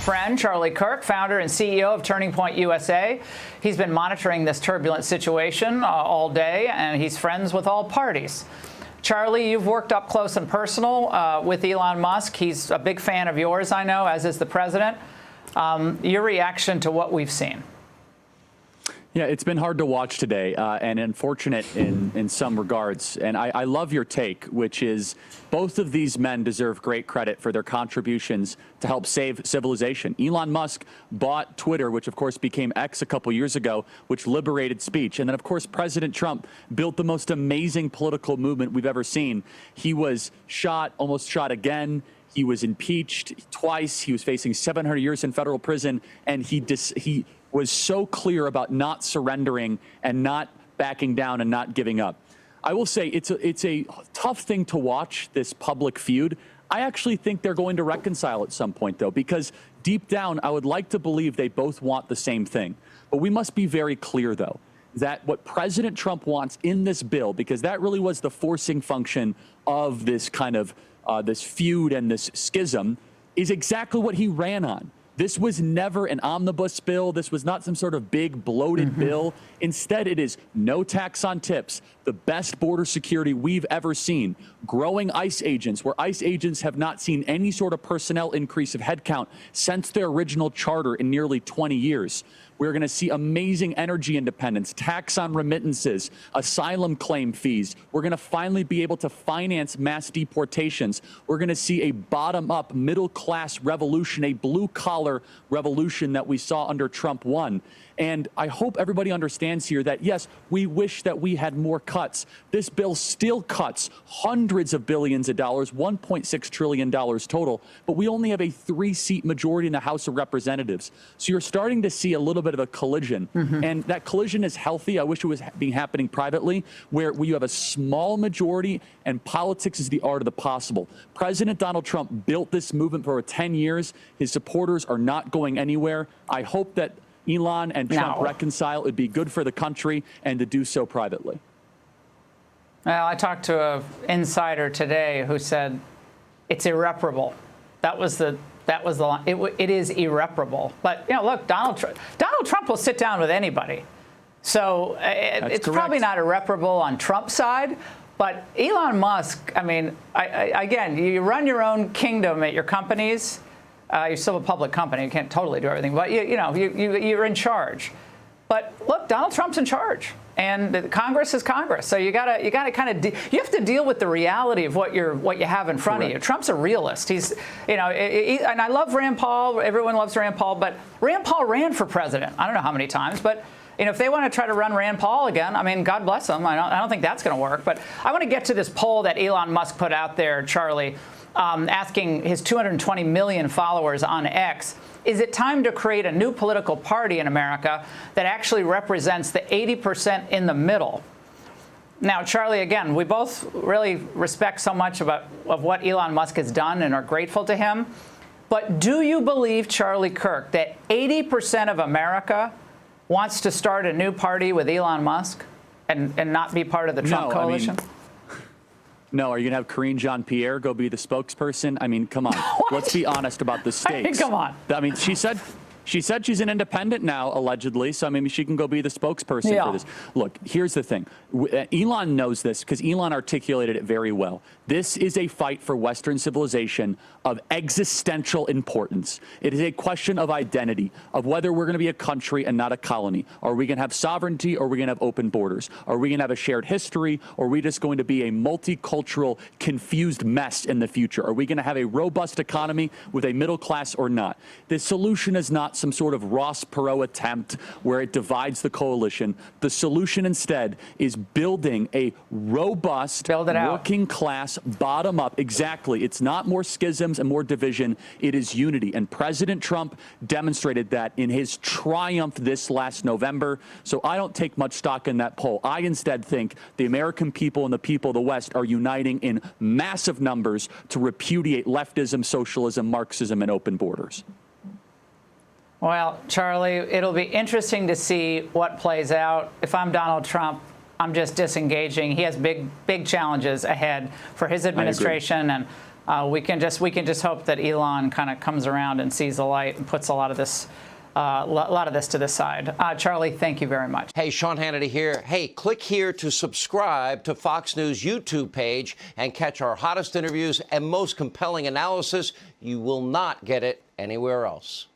Friend Charlie Kirk, founder and CEO of Turning Point USA. He's been monitoring this turbulent situation all day, and he's friends with all parties. Charlie, you've worked up close and personal with Elon Musk. He's a big fan of yours, I know, as is the president. Your reaction to what we've seen? Yeah, it's been hard to watch today and unfortunate in some regards. And I love your take, which is both of these men deserve great credit for their contributions to help save civilization. Elon Musk bought Twitter, which of course became X a couple years ago, which liberated speech. And then, of course, President Trump built the most amazing political movement we've ever seen. He was shot, almost shot again. He was impeached twice. He was facing 700 years in federal prison. And he was so clear about not surrendering and not backing down and not giving up. I will say it's a tough thing to watch, this public feud. I actually think they're going to reconcile at some point, though, because deep down, I would like to believe they both want the same thing. But we must be very clear, though, that what President Trump wants in this bill, because that really was the forcing function of this kind of this feud and this schism, is exactly what he ran on. This was never an omnibus bill. This was not some sort of big bloated bill. Instead, it is no tax on tips, the best border security we've ever seen, growing ICE agents, where ICE agents have not seen any sort of personnel increase of headcount since their original charter in nearly 20 years. We're going to see amazing energy independence, tax on remittances, asylum claim fees. We're going to finally be able to finance mass deportations. We're going to see a bottom-up middle-class revolution, a blue-collar revolution that we saw under Trump 1. And I hope everybody understands here that, yes, we wish that we had more cuts. This bill still cuts hundreds of billions of dollars, $1.6 trillion total, but we only have a 3-seat majority in the House of Representatives. So you're starting to see a little bit of a collision. And that collision is healthy. I wish it was happening privately, where you have a small majority and politics is the art of the possible. President Donald Trump built this movement for 10 years. His supporters are not going anywhere. I hope that Elon and Trump reconcile. It'd be good for the country, and to do so privately. Well, I talked to an insider today who said it's irreparable. That was the line. It is irreparable. But look, Donald Trump will sit down with anybody. So it's probably not irreparable on Trump's side. But Elon Musk, I mean, again, you run your own kingdom at your companies. You're still a public company. You can't totally do everything, but you're in charge. But look, Donald Trump's in charge, and Congress is Congress. So you gotta kind of you have to deal with the reality of what you have in front of you. Trump's a realist. He's and I love Rand Paul. Everyone loves Rand Paul, but Rand Paul ran for president. I don't know how many times, but if they want to try to run Rand Paul again, I mean, God bless them. I don't think that's going to work. But I want to get to this poll that Elon Musk put out there, Charlie. Asking his 220 million followers on X, is it time to create a new political party in America that actually represents the 80% in the middle? Now, Charlie, again, we both really respect so much of what Elon Musk has done and are grateful to him. But do you believe, Charlie Kirk, that 80% of America wants to start a new party with Elon Musk and not be part of the Trump coalition? No, are you going to have Karine Jean-Pierre go be the spokesperson? I mean, come on. Let's be honest about the stakes. I mean, come on. I mean, she said she's an independent now, allegedly, so maybe she can go be the spokesperson for this. Look, here's the thing. Elon knows this because Elon articulated it very well. This is a fight for Western civilization of existential importance. It is a question of identity, of whether we're going to be a country and not a colony. Are we going to have sovereignty, or are we going to have open borders? Are we going to have a shared history, or are we just going to be a multicultural, confused mess in the future? Are we going to have a robust economy with a middle class or not? The solution is not some sort of Ross Perot attempt where it divides the coalition. The solution instead is building a robust, working class, bottom up. Exactly. It's not more schisms and more division. It is unity. And President Trump demonstrated that in his triumph this last November. So I don't take much stock in that poll. I instead think the American people and the people of the West are uniting in massive numbers to repudiate leftism, socialism, Marxism, and open borders. Well, Charlie, it'll be interesting to see what plays out. If I'm Donald Trump, I'm just disengaging. He has big challenges ahead for his administration, and we can just hope that Elon kind of comes around and sees the light and puts a lot of this to the side. Charlie, thank you very much. Hey, Sean Hannity here. Hey, click here to subscribe to Fox News YouTube page and catch our hottest interviews and most compelling analysis. You will not get it anywhere else.